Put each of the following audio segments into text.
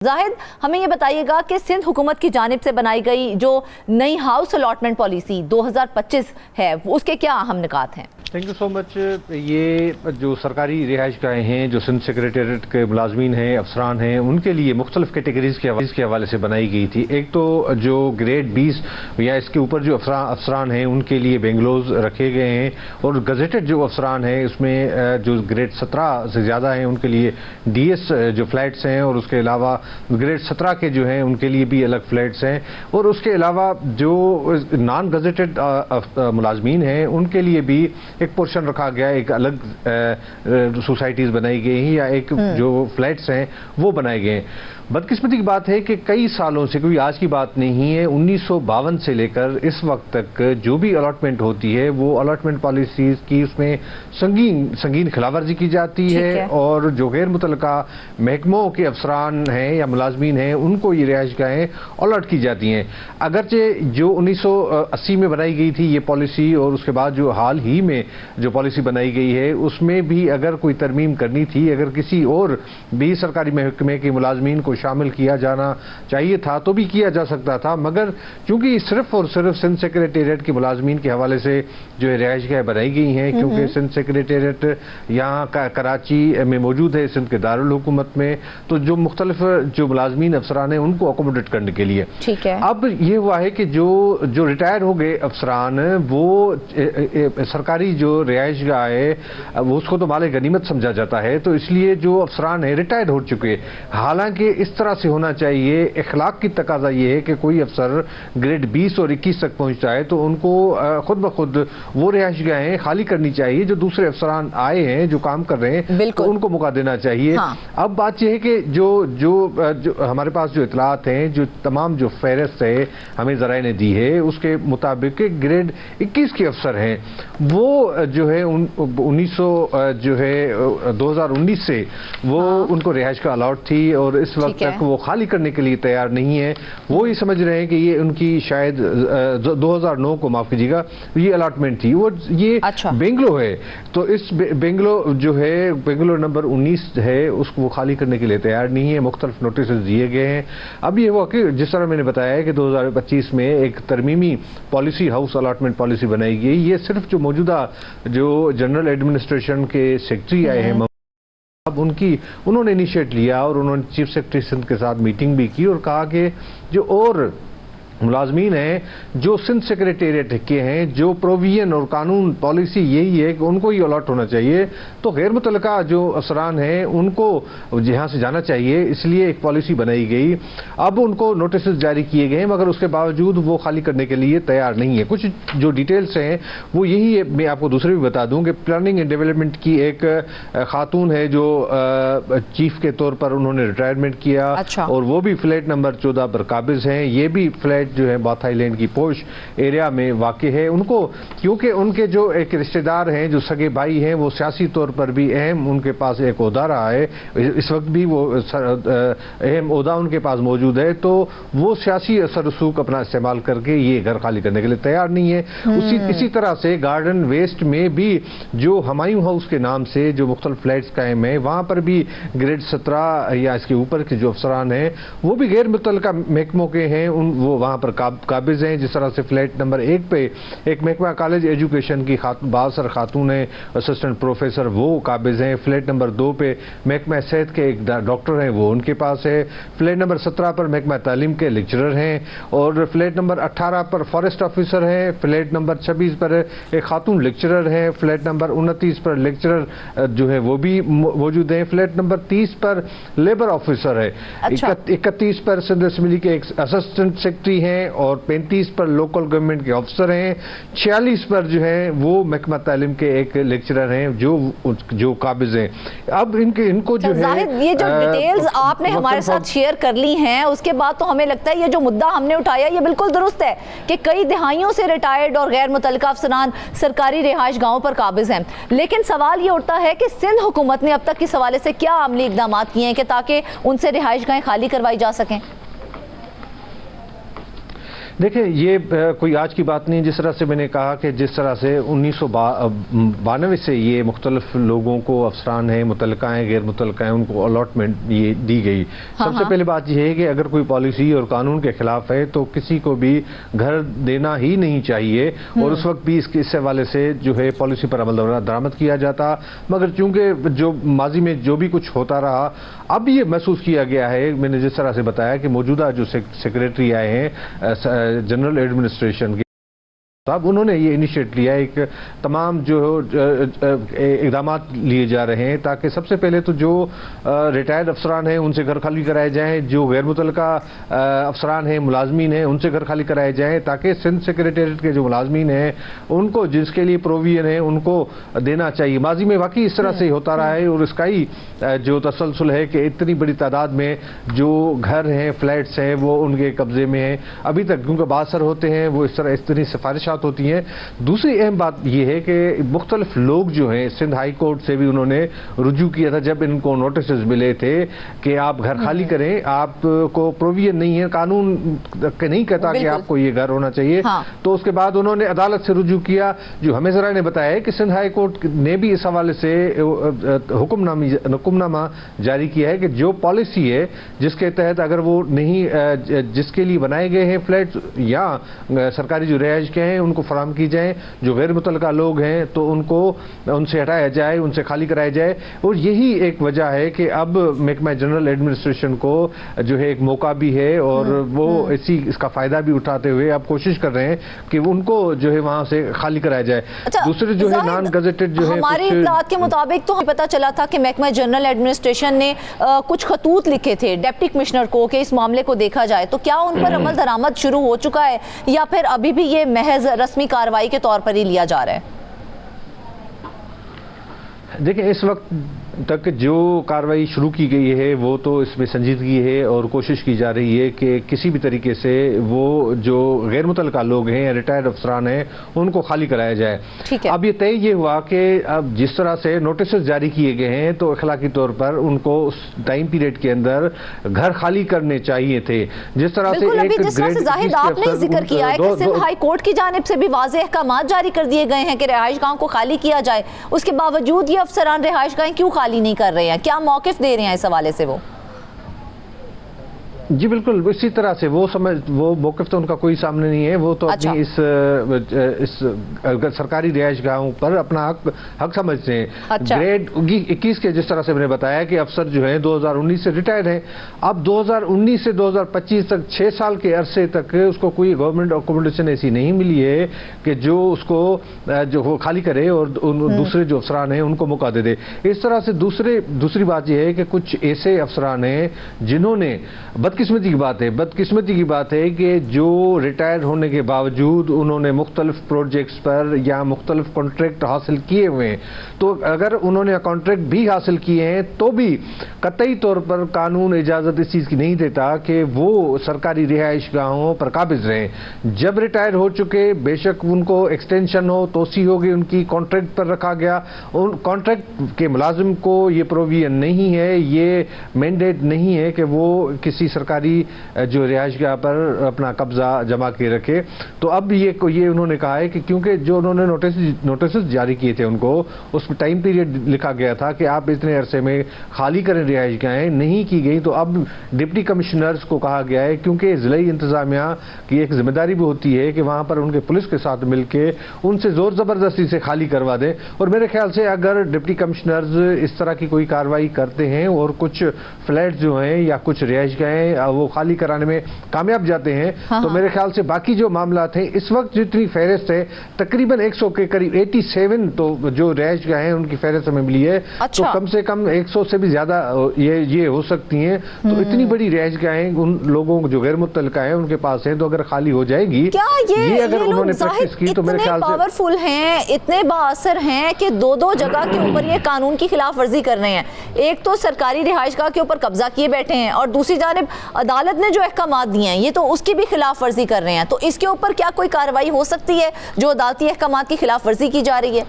जाहिद, हमें ये बताइएगा कि सिंध हुकूमत की जानिब से बनाई गई जो नई हाउस अलॉटमेंट पॉलिसी 2025 है उसके क्या अहम निकात हैं? Thank you so much. ये जो सरकारी रिहाइशगाहें हैं, जो सिंध सेक्रेटेरिएट के मुलाजमीन हैं, अफसरान हैं, उनके लिए मुख्तलिफ कैटेगरीज के हवाले से बनाई गई थी। एक तो जो ग्रेड 20 या इसके ऊपर जो अफसरान हैं उनके लिए बेंगलोज रखे गए हैं, और गजेटेड जो अफसरान हैं उसमें जो ग्रेड 17 से ज़्यादा हैं उनके लिए DS जो फ्लैट्स हैं, और उसके अलावा ग्रेड 17 के जो हैं उनके लिए भी अलग फ्लैट्स हैं। और उसके अलावा जो नॉन गजेटेड मुलाजमीन हैं उनके लिए भी एक पोर्शन रखा गया, एक अलग सोसाइटीज़ बनाई गई हैं या एक जो फ्लैट्स हैं वो बनाए गए हैं। बदकिस्मती की बात है कि कई सालों से, कोई आज की बात नहीं है, 1952 से लेकर इस वक्त तक जो भी अलॉटमेंट होती है वो अलॉटमेंट पॉलिसीज़ की उसमें संगीन खिलाफवर्जी की जाती है, और जो गैर मुतल्लका महकमों के अफसरान हैं या मुलाजमीन हैं उनको ये रिहाइशगाहें अलॉट की जाती हैं। अगरचे जो 1980 में बनाई गई थी ये पॉलिसी, और उसके बाद जो हाल ही में जो पॉलिसी बनाई गई है उसमें भी अगर कोई तरमीम करनी थी, अगर किसी और भी सरकारी महकमे के मुलाजमीन को शामिल किया जाना चाहिए था तो भी किया जा सकता था, मगर चूंकि सिर्फ और सिर्फ सिंध सेक्रेटेरिएट के मुलाजमीन के हवाले से जो रिहाइशगाहें बनाई गई हैं, क्योंकि सिंध सेक्रेटेरिएट यहाँ कराची में मौजूद है, सिंध के दारुल हुकूमत में, तो जो मुख्तलिफ जो मुलाजमीन अफसरान हैं उनको अकोमोडेट करने के लिए ठीक है। अब ये हुआ है कि जो रिटायर हो गए अफसरान वो सरकारी जो रिहाइशगाह है वो उसको तो माले गनीमत समझा जाता है, तो इसलिए जो अफसरान है रिटायर्ड हो चुके, हालांकि इस तरह से होना चाहिए, इखलाक की तकाजा ये है कि कोई अफसर ग्रेड 20 और 21 तक पहुंचता है तो उनको खुद ब खुद वो रिहाइशगाहें खाली करनी चाहिए, जो दूसरे अफसरान आए हैं जो काम कर रहे हैं तो उनको मौका देना चाहिए। अब बात यह है कि जो हमारे पास जो इतलात हैं, जो तमाम जो फहरिस्त है हमें ज़राए ने दी है उसके मुताबिक ग्रेड 21 के अफसर हैं वो जो है 2019 से वो उनको रिहाइश का अलॉट थी, और इस वक्त तक वो खाली करने के लिए तैयार नहीं है। वो ये समझ रहे हैं कि ये उनकी शायद 2009 को, माफ कीजिएगा, ये अलॉटमेंट थी, वो ये बेंगलो है, तो इस बेंगलो जो है बेंगलो नंबर 19 है उसको वो खाली करने के लिए तैयार नहीं है। मुख्तलिफ नोटिस दिए गए हैं। अब ये हुआ कि जिस तरह मैंने बताया है कि 2025 में एक तरमीमी पॉलिसी, हाउस अलॉटमेंट पॉलिसी बनाई गई। ये सिर्फ जो मौजूदा जो जनरल एडमिनिस्ट्रेशन के सेक्रेटरी आए हैं अब उन्होंने इनिशिएट लिया, और उन्होंने चीफ सेक्रेटरी सिंध के साथ मीटिंग भी की और कहा कि जो और मुलाजमीन हैं जो सिंध सेक्रेटेरिएट के हैं, जो प्रोविजन और कानून पॉलिसी यही है कि उनको ही अलॉट होना चाहिए, तो गैर मुतल्लका जो अफसरान हैं उनको यहाँ से जाना चाहिए, इसलिए एक पॉलिसी बनाई गई। अब उनको नोटिस जारी किए गए हैं, मगर उसके बावजूद वो खाली करने के लिए तैयार नहीं है। कुछ जो डिटेल्स हैं वो यही है, मैं आपको दूसरे भी बता दूं कि प्लानिंग एंड डेवलपमेंट की एक खातून है जो चीफ के तौर पर उन्होंने रिटायरमेंट किया, और वो भी फ्लैट नंबर 14 पर काबिज हैं। ये भी फ्लैट जो है बाथ आइलैंड की पोश एरिया में वाक़े है। उनको क्योंकि उनके जो एक रिश्तेदार हैं, जो सगे भाई हैं, वो सियासी तौर पर भी अहम उनके पास एक ओहदा रहा है, इस वक्त भी वो अहम ओहदा उनके पास मौजूद है, तो वो सियासी असर रसूख अपना इस्तेमाल करके ये घर खाली करने के लिए तैयार नहीं है। इसी तरह से गार्डन वेस्ट में भी जो हमायूं हाउस के नाम से जो मुख्तलिफ फ्लैट्स कायम है, वहाँ पर भी ग्रेड 17 या इसके ऊपर के जो अफसरान हैं वो भी गैर मुतल्लका महकमों के हैं, वो वहाँ पर काबिज हैं। जिस तरह से फ्लैट नंबर 1 पे एक महकमा कॉलेज एजुकेशन की बासर खातून है, असिस्टेंट प्रोफेसर, वो काबिज हैं। फ्लैट नंबर 2 पे महकमा सेहत के एक डॉक्टर हैं, वो उनके पास है। फ्लैट नंबर 17 पर महकमा तालीम के लेक्चरर हैं, और फ्लैट नंबर 18 पर फॉरेस्ट ऑफिसर हैं। फ्लैट नंबर 26 पर एक खातून लेक्चरर हैं। फ्लैट नंबर 29 पर लेक्चरर जो है वो भी मौजूद हैं। फ्लैट नंबर 30 पर लेबर ऑफिसर है। 31 पर सिंध असेंबली के एक असिस्टेंट सेक्रेटरी हैं, और 35 पर लोकल गवर्नमेंट के अफसर हैं। 46 पर जो है वो महकमा तालीम के एक लेक्चरर हैं जो काबिज हैं। अब इनको जो है ये जो डिटेल्स आपने हमारे साथ शेयर कर ली हैं, उसके बाद तो हमें लगता है ये जो मुद्दा हमने उठाया ये बिल्कुल दुरुस्त है कि कई दिहाइयों से रिटायर्ड और गैर मुतल्लिका अफसरान सरकारी रिहाइशगाहों पर काबिज हैं, लेकिन सवाल ये उठता है कि सिंध हुकूमत ने अब तक इस हवाले से क्या अमली इकदाम किए हैं कि ताकि उनसे रिहाइशगाहें खाली करवाई जा सकें? देखिए, ये कोई आज की बात नहीं। जिस तरह से मैंने कहा कि जिस तरह से 1992 से ये मुख्तलिफ लोगों को, अफसरान हैं, मुतलका हैं, गैर मुतलका हैं, उनको अलॉटमेंट ये दी गई। सबसे पहले बात यह है कि अगर कोई पॉलिसी और कानून के खिलाफ है तो किसी को भी घर देना ही नहीं चाहिए, और उस वक्त भी इस हवाले से जो है पॉलिसी पर अमल दरामद किया जाता। मगर चूंकि जो माजी में जो भी कुछ होता रहा, अब ये महसूस किया गया है, मैंने जिस तरह से बताया कि मौजूदा जो सेक्रेटरी आए हैं जनरल एडमिनिस्ट्रेशन के, अब उन्होंने ये इनिशिएट लिया, एक तमाम जो इकदाम लिए जा रहे हैं ताकि सबसे पहले तो जो रिटायर्ड अफसरान हैं उनसे घर खाली कराए जाएं, जो गैर मुतलका अफसरान हैं, मुलाजमीन हैं, उनसे घर खाली कराए जाएं, ताकि सिंध सेक्रेटेरिएट के जो मुलाजमीन हैं उनको जिसके लिए प्रोविजन है उनको देना चाहिए। माजी में वाकई इस तरह से होता रहा है, और इसका ही जो तसलसल है कि इतनी बड़ी तादाद में जो घर हैं, फ्लैट्स हैं, वो उनके कब्जे में हैं अभी तक, क्योंकि बासर होते हैं वो इतनी सिफारिशात होती हैं। दूसरी अहम बात यह है कि मुख्तलिफ लोग जो हैं, सिंध हाई कोर्ट से भी उन्होंने रुजू किया था जब इनको नोटिस मिले थे कि आप घर खाली करें, आपको प्रोविजन नहीं है, कानून नहीं कहता कि आपको ये घर होना चाहिए। तो उसके बाद उन्होंने अदालत से रुजू किया। जो हमें जरा ने बताया कि सिंध हाई कोर्ट ने भी इस हवाले से हुक्मनामा जारी किया है कि जो पॉलिसी है जिसके तहत अगर वो नहीं, जिसके लिए बनाए गए हैं फ्लैट या सरकारी जो रिहाइश के हैं उनको फराहम की जाए, जो गैर मुतलका लोग हैं तो उनको उनसे हटाया जाए, उनसे खाली कराया जाए। और यही एक वजह है कि अब महकमा जनरल एडमिनिस्ट्रेशन को जो है एक मौका भी है, और वो इसका फायदा भी उठाते हुए अब कोशिश कर रहे हैं कि उनको जो है वहां से खाली कराया जाए। दूसरे जो है नॉन गजेटेड जो है, हमारे इत्तलात के मुताबिक तो हमें पता चला था कि महकमा जनरल एडमिनिस्ट्रेशन ने कुछ खतूत लिखे थे डिप्टी कमिश्नर को कि इस मामले को देखा जाए, तो क्या उन पर अमल दरामद शुरू हो चुका है या फिर अभी भी ये महज रस्मी कार्रवाई के तौर पर ही लिया जा रहा है? देखिए, इस वक्त तक जो कार्रवाई शुरू की गई है वो तो इसमें संजीदगी है, और कोशिश की जा रही है कि किसी भी तरीके से वो जो गैर मुतलका लोग हैं या रिटायर्ड अफसरान हैं उनको खाली कराया जाए। ठीक है। अब ये तय ये हुआ कि अब जिस तरह से नोटिस जारी किए गए हैं तो अखलाकी तौर पर उनको उस टाइम पीरियड के अंदर घर खाली करने चाहिए थे। जिस तरह से जाहिद आपने जिक्र किया है कि सिंध हाई कोर्ट की जानिब से भी वाज़ेह अहकाम जारी कर दिए गए हैं कि रिहाइशगाहों को खाली किया जाए, उसके बावजूद ये अफसरान रिहाइशगाहें क्यों खाली नहीं कर रहे हैं? क्या मौकिफ दे रहे हैं इस हवाले से वो? जी बिल्कुल, इसी तरह से वो मौक़िफ़ तो उनका कोई सामने नहीं है। वो तो अपनी इस सरकारी रिहाइशगाहों पर अपना हक समझते हैं। ग्रेड 21 के जिस तरह से मैंने बताया कि अफसर जो हैं 2019 से रिटायर्ड हैं, अब 2019 से 2025 तक 6 साल के अरसे तक उसको कोई गवर्नमेंट अकोमोडेशन ऐसी नहीं मिली है कि जो उसको जो खाली करे और दूसरे जो अफसरान हैं उनको मौका दे दे। इस तरह से दूसरी बात यह है कि कुछ ऐसे अफसरान हैं जिन्होंने बदकिस्मती की बात है कि जो रिटायर होने के बावजूद उन्होंने मुख्तलिफ प्रोजेक्ट्स पर या मुख्तलिफ कॉन्ट्रैक्ट हासिल किए हुए हैं, तो अगर उन्होंने कॉन्ट्रैक्ट भी हासिल किए हैं तो भी कतई तौर पर कानून इजाज़त इस चीज़ की नहीं देता कि वो सरकारी रिहाइशगाहों पर काबिज रहें। जब रिटायर हो चुके, बेशक उनको एक्सटेंशन हो, तोसी होगी, उनकी कॉन्ट्रैक्ट पर रखा गया, उन कॉन्ट्रैक्ट के मुलाजिम को ये प्रोविजन नहीं है, ये मैंडेट नहीं है कि वो किसी सरकारी जो रिहाइशगाह पर अपना कब्जा जमा के रखे। तो अब ये उन्होंने कहा है कि क्योंकि जो उन्होंने नोटिस जारी किए थे उनको उसमें टाइम पीरियड लिखा गया था कि आप इतने अरसे में खाली करें रिहाइशगाहें, नहीं की गई। तो अब डिप्टी कमिश्नर्स को कहा गया है, क्योंकि ज़िले इंतजामिया की एक जिम्मेदारी भी होती है कि वहाँ पर उनके पुलिस के साथ मिलकर उनसे ज़ोर ज़बरदस्ती से खाली करवा दें। और मेरे ख्याल से अगर डिप्टी कमिश्नर्स इस तरह की कोई कार्रवाई करते हैं और कुछ फ्लैट जो हैं या कुछ रिहाइशगाहें वो खाली कराने में कामयाब जाते हैं, तो मेरे ख्याल से बाकी जो मामला थे इस वक्त जितनी फहरिस्त है तकरीबन 100 के करीब 87 तो जो रिहाइशगाहें हैं उनकी फहरिस्त हमें मिली है। तो कम से कम 100 से भी ज्यादा ये हो सकती हैं। तो इतनी बड़ी रिहाइशगाहें उन लोगों जो गैर मुतल्लिका हैं उनके पास हैं, तो अगर खाली हो जाएगी, ये अगर उन्होंने प्रैक्टिस की तो मेरे ख्याल से पावरफुल हैं, इतने बाअसर हैं कि दो जगह के ऊपर ये कानून की खिलाफ वर्जी कर रहे हैं। एक तो सरकारी रिहाइशगाह के ऊपर कब्जा किए बैठे हैं और दूसरी जानिब अदालत ने जो अहकाम दिए हैं ये तो उसकी भी खिलाफ वर्जी कर रहे हैं। तो इसके ऊपर क्या कोई कार्रवाई हो सकती है जो अदालती अहकाम की खिलाफ वर्जी की जा रही है?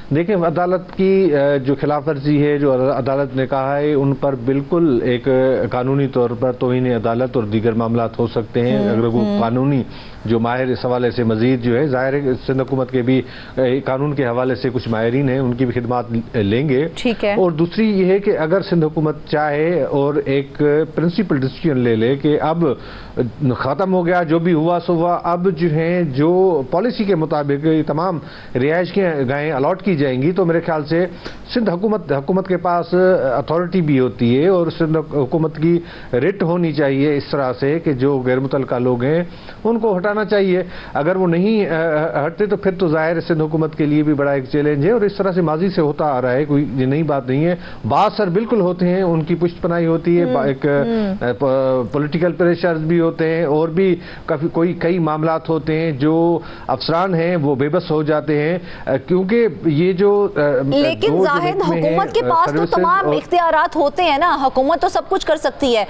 देखिए, अदालत की जो खिलाफ वर्जी है, जो अदालत ने कहा है, उन पर बिल्कुल एक कानूनी तौर पर तौहीन अदालत और दीगर मामलात हो सकते हैं। अगर वो कानूनी जो माहिर इस हवाले से मजीद जो है, ज़ाहिर है सिंध हुकूमत के भी कानून के हवाले से कुछ माहिरीन हैं, उनकी भी खिदमात लेंगे। ठीक है। और दूसरी ये है कि अगर सिंध हुकूमत चाहे और एक प्रिंसिपल डिसीजन ले ले कि अब ख़त्म हो गया, जो भी हुआ सो हुआ, अब जो है जो पॉलिसी के मुताबिक तमाम रिहाइश की गाहें अलॉट की जाएंगी, तो मेरे ख्याल से सिंध हुकूमत के पास अथॉरिटी भी होती है और सिंध हुकूमत की रिट होनी चाहिए इस तरह से कि जो गैर मुतल्लका लोग हैं उनको हटाना चाहिए। अगर वो नहीं हटते तो फिर तो ज़ाहिर सिंध हुकूमत के लिए भी बड़ा एक चैलेंज है, और इस तरह से माजी से होता आ रहा है, कोई ये नई बात नहीं है। बात सर बिल्कुल होते हैं, उनकी पुष्टपनाही होती है, एक पॉलिटिकल प्रेशर भी होते हैं, और भी काफ़ी कई मामलात होते हैं जो अफसरान हैं वो बेबस हो जाते हैं, क्योंकि ये जो लेकिन जाहिद हुकूमत के पास तो तमाम इख्तियारात होते हैं ना, हुकूमत तो सब कुछ कर सकती है।